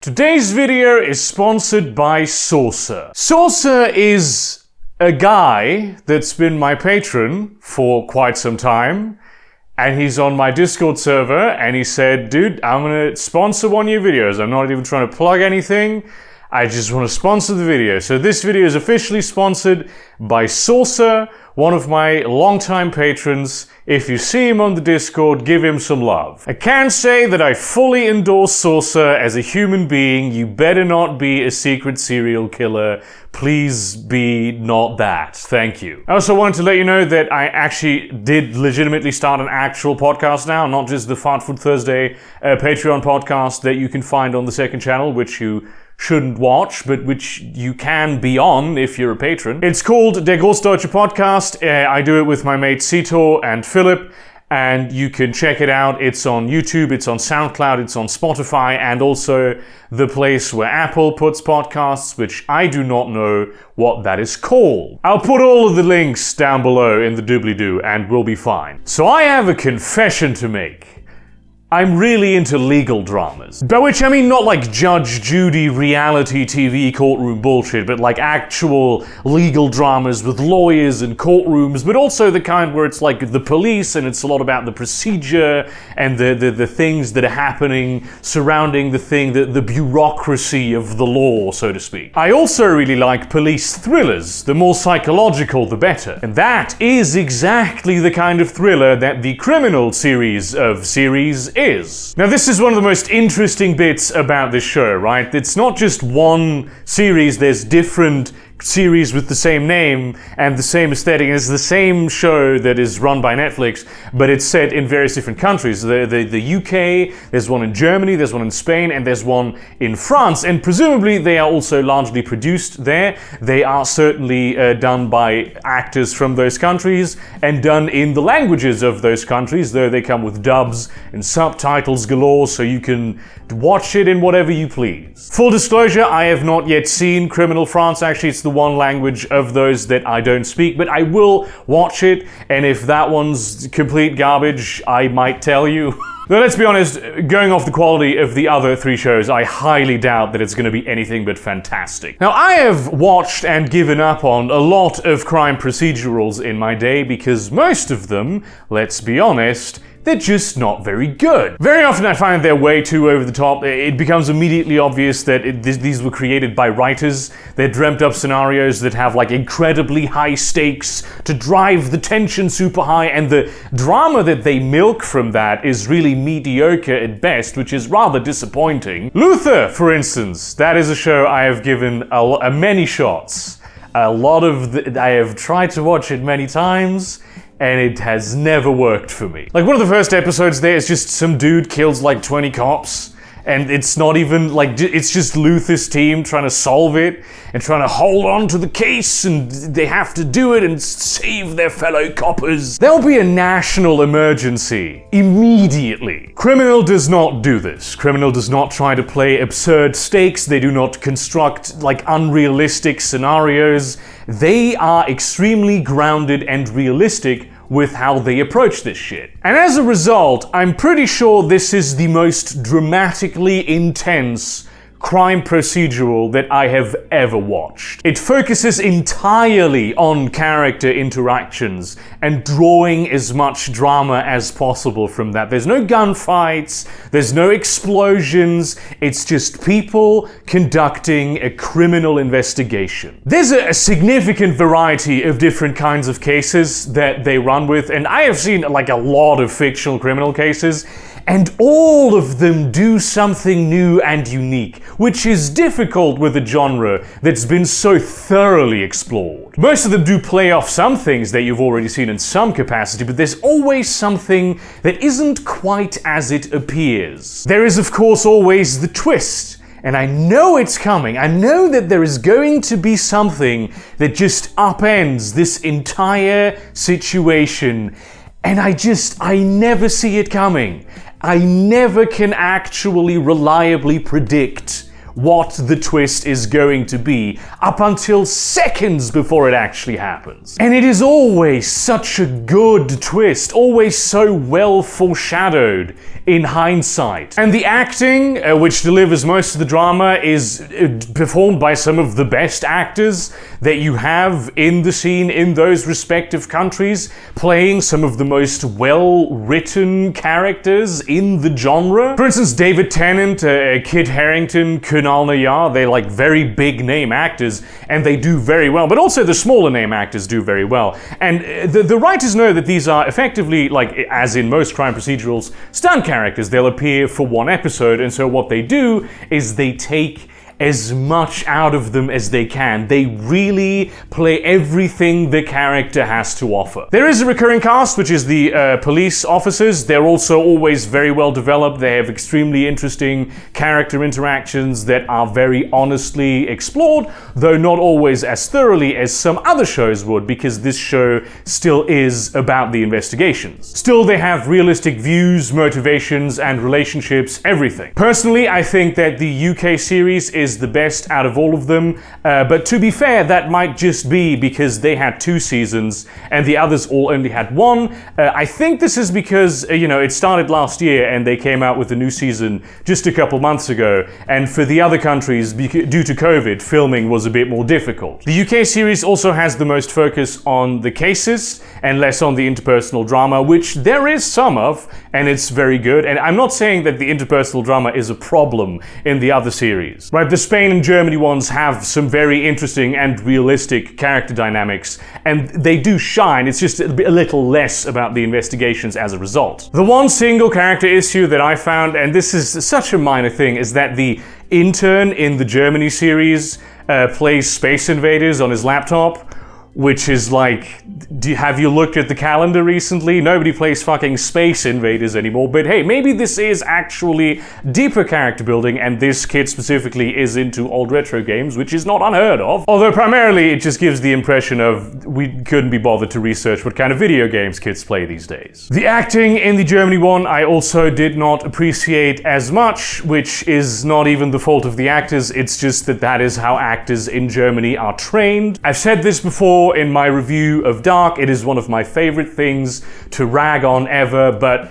Today's video is sponsored by Saucer. Saucer is a guy that's been my patron for quite some time, and he's on my Discord server, and he said, dude, I'm gonna sponsor one of your videos. I'm not even trying to plug anything. I just want to sponsor the video. So this video is officially sponsored by Saucer, one of my longtime patrons. If you see him on the Discord, give him some love. I can say that I fully endorse Saucer as a human being. You better not be a secret serial killer. Please be not that. Thank you. I also wanted to let you know that I actually did legitimately start an actual podcast now, not just the Fart Food Thursday Patreon podcast that you can find on the second channel, which you shouldn't watch, but which you can be on if you're a patron. It's called Großdeutsche Podcast. I do it with my mates Sito and Philip, and you can check it out. It's on YouTube, it's on SoundCloud, it's on Spotify, and also the place where Apple puts podcasts, which I do not know what that is called. I'll put all of the links down below in the doobly-doo, and we'll be fine. So I have a confession to make. I'm really into legal dramas. By which I mean not like Judge Judy reality TV courtroom bullshit, but like actual legal dramas with lawyers and courtrooms, but also the kind where it's like the police and it's a lot about the procedure and the things that are happening surrounding the thing, the bureaucracy of the law, so to speak. I also really like police thrillers. The more psychological, the better. And that is exactly the kind of thriller that the Criminal series of series is. Now, this is one of the most interesting bits about this show, right? It's not just one series, there's different series with the same name and the same aesthetic. It's the same show that is run by Netflix, but it's set in various different countries. The UK, there's one in Germany, there's one in Spain, and there's one in France, and presumably they are also largely produced there. They are certainly done by actors from those countries and done in the languages of those countries, though they come with dubs and subtitles galore, so you can watch it in whatever you please. Full disclosure, I have not yet seen Criminal France. Actually, it's the one language of those that I don't speak, but I will watch it, and if that one's complete garbage, I might tell you. Though let's be honest, going off the quality of the other three shows, I highly doubt that it's going to be anything but fantastic. Now, I have watched and given up on a lot of crime procedurals in my day because most of them, let's be honest, they're just not very good. Very often I find they're way too over the top. It becomes immediately obvious that these were created by writers. They're dreamt up scenarios that have like incredibly high stakes to drive the tension super high, and the drama that they milk from that is really mediocre at best, which is rather disappointing. Luther, for instance, that is a show I have given many shots. I have tried to watch it many times, and it has never worked for me. Like, one of the first episodes there is just some dude kills like 20 cops, and it's not even like, it's just Luther's team trying to solve it and trying to hold on to the case, and they have to do it and save their fellow coppers. There'll be a national emergency immediately. Criminal does not do this. Criminal does not try to play absurd stakes. They do not construct like unrealistic scenarios. They are extremely grounded and realistic with how they approach this shit. And as a result, I'm pretty sure this is the most dramatically intense crime procedural that I have ever watched. It focuses entirely on character interactions and drawing as much drama as possible from that. There's no gunfights, there's no explosions, it's just people conducting a criminal investigation. There's a significant variety of different kinds of cases that they run with, and I have seen like a lot of fictional criminal cases, and all of them do something new and unique, which is difficult with a genre that's been so thoroughly explored. Most of them do play off some things that you've already seen in some capacity, but there's always something that isn't quite as it appears. There is, of course, always the twist. And I know it's coming. I know that there is going to be something that just upends this entire situation. And I never see it coming. I never can actually reliably predict what the twist is going to be up until seconds before it actually happens. And it is always such a good twist, always so well foreshadowed in hindsight. And the acting, which delivers most of the drama, is performed by some of the best actors that you have in the scene in those respective countries, playing some of the most well-written characters in the genre. For instance, David Tennant, Kit Harington, Kunal Nayyar, they're like very big name actors, and they do very well, but also the smaller name actors do very well. And the writers know that these are effectively, like, as in most crime procedurals, stunt characters. They'll appear for one episode, and so what they do is they take as much out of them as they can. They really play everything the character has to offer. There is a recurring cast, which is the police officers. They're also always very well developed. They have extremely interesting character interactions that are very honestly explored, though not always as thoroughly as some other shows would, because this show still is about the investigations. Still, they have realistic views, motivations, and relationships, everything. Personally, I think that the UK series is the best out of all of them, but to be fair, that might just be because they had 2 seasons and the others all only had 1. I think this is because, it started last year and they came out with a new season just a couple months ago, and for the other countries, due to COVID, filming was a bit more difficult. The UK series also has the most focus on the cases and less on the interpersonal drama, which there is some of, and it's very good. And I'm not saying that the interpersonal drama is a problem in the other series, right? The Spain and Germany ones have some very interesting and realistic character dynamics, and they do shine. It's just a little less about the investigations as a result. The one single character issue that I found, and this is such a minor thing, is that the intern in the Germany series plays Space Invaders on his laptop, which is like, have you looked at the calendar recently? Nobody plays fucking Space Invaders anymore, but hey, maybe this is actually deeper character building, and this kid specifically is into old retro games, which is not unheard of. Although primarily it just gives the impression of we couldn't be bothered to research what kind of video games kids play these days. The acting in the Germany one I also did not appreciate as much, which is not even the fault of the actors, it's just that is how actors in Germany are trained. I've said this before in my review of Dark, it is one of my favorite things to rag on ever, but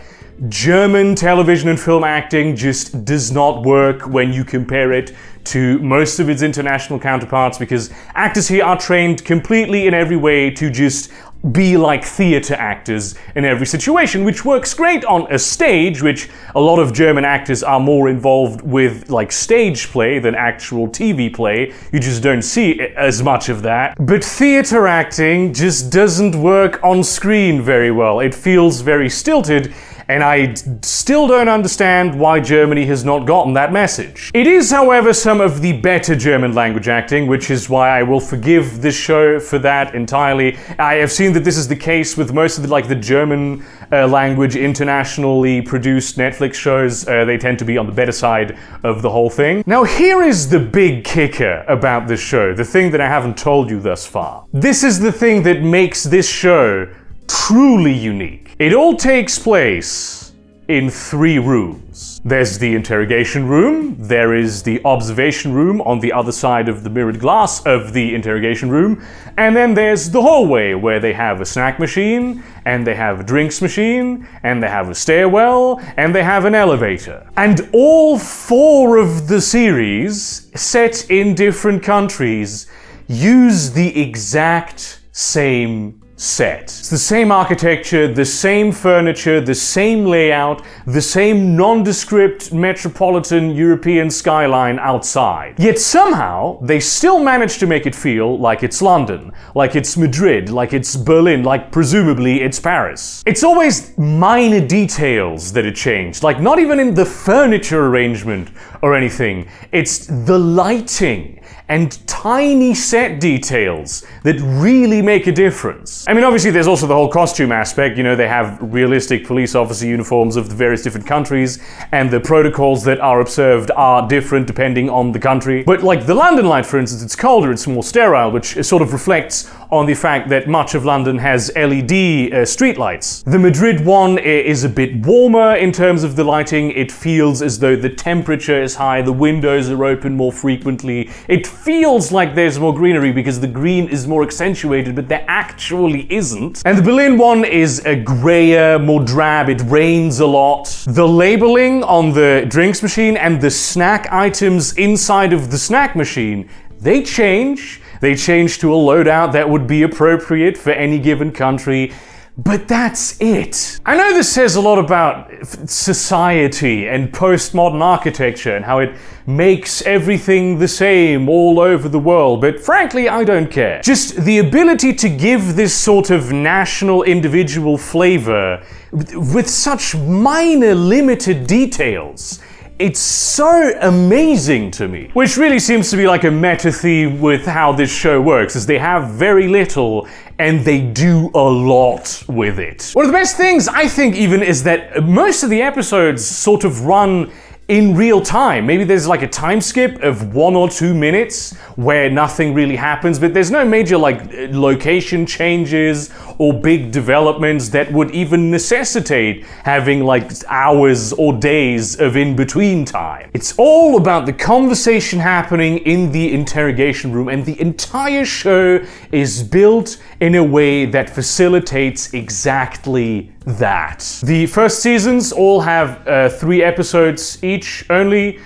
German television and film acting just does not work when you compare it to most of its international counterparts, because actors here are trained completely in every way to just be like theater actors in every situation, which works great on a stage, which a lot of German actors are more involved with, like stage play than actual TV play. You just don't see as much of that. But theater acting just doesn't work on screen very well. It feels very stilted, and I still don't understand why Germany has not gotten that message. It is, however, some of the better German language acting, which is why I will forgive this show for that entirely. I have seen that this is the case with most of the German language internationally produced Netflix shows. They tend to be on the better side of the whole thing. Now, here is the big kicker about this show, the thing that I haven't told you thus far. This is the thing that makes this show truly unique. It all takes place in 3 rooms. There's the interrogation room, there is the observation room on the other side of the mirrored glass of the interrogation room, and then there's the hallway where they have a snack machine, and they have a drinks machine, and they have a stairwell, and they have an elevator. And all 4 of the series, set in different countries, use the exact same set. It's the same architecture, the same furniture, the same layout, the same nondescript metropolitan European skyline outside. Yet somehow, they still manage to make it feel like it's London, like it's Madrid, like it's Berlin, like presumably it's Paris. It's always minor details that are changed, like not even in the furniture arrangement or anything. It's the lighting and tiny set details that really make a difference. I mean, obviously there's also the whole costume aspect. They have realistic police officer uniforms of the various different countries, and the protocols that are observed are different depending on the country. But like the London light, for instance, it's colder, it's more sterile, which sort of reflects on the fact that much of London has LED streetlights. The Madrid one is a bit warmer in terms of the lighting. It feels as though the temperature is high, the windows are open more frequently. It feels like there's more greenery because the green is more accentuated, but there actually isn't. And the Berlin one is a grayer, more drab. It rains a lot. The labeling on the drinks machine and the snack items inside of the snack machine, they change. They change to a loadout that would be appropriate for any given country, but that's it. I know this says a lot about society and postmodern architecture and how it makes everything the same all over the world, but frankly, I don't care. Just the ability to give this sort of national individual flavor with such minor limited details, it's so amazing to me. Which really seems to be like a meta theme with how this show works, is they have very little and they do a lot with it. One of the best things, I think, even, is that most of the episodes sort of run in real time. Maybe there's like a time skip of 1 or 2 minutes where nothing really happens, but there's no major like location changes or big developments that would even necessitate having like hours or days of in-between time. It's all about the conversation happening in the interrogation room, and the entire show is built in a way that facilitates exactly that. The first seasons all have 3 episodes each only,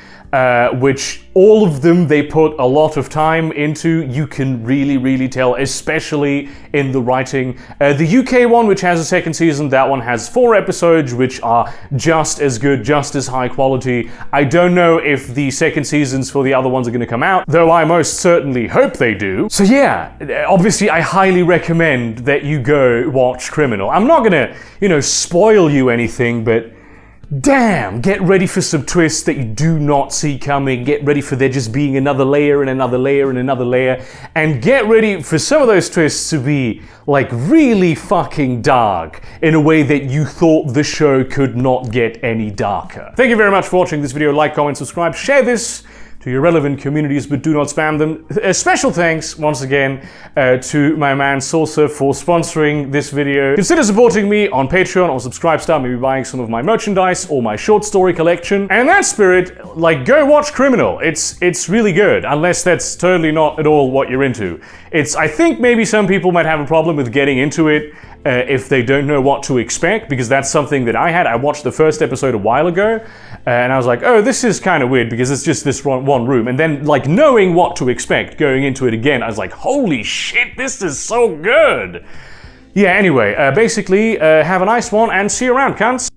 which all of them they put a lot of time into. You can really tell, especially in the writing. The UK one, which has a second season, that one has 4 episodes, which are just as good, just as high quality. I don't know if the second seasons for the other ones are going to come out, though I most certainly hope they do. So yeah, obviously I highly recommend that you go watch Criminal. I'm not gonna, spoil you anything, but damn, get ready for some twists that you do not see coming. Get ready for there just being another layer and another layer and another layer. And get ready for some of those twists to be like really fucking dark in a way that you thought the show could not get any darker. Thank you very much for watching this video. Like, comment, subscribe, share this to your relevant communities, but do not spam them. A special thanks, once again, to my man Saucer for sponsoring this video. Consider supporting me on Patreon or Subscribestar, maybe buying some of my merchandise or my short story collection. And in that spirit, like, go watch Criminal. It's really good, unless that's totally not at all what you're into. I think maybe some people might have a problem with getting into it if they don't know what to expect, because that's something that I had. I watched the first episode a while ago, and I was like, oh, this is kind of weird because it's just this one room. And then, like, knowing what to expect going into it again, I was like, holy shit, this is so good. Yeah, anyway, basically, have a nice one and see you around, cunts.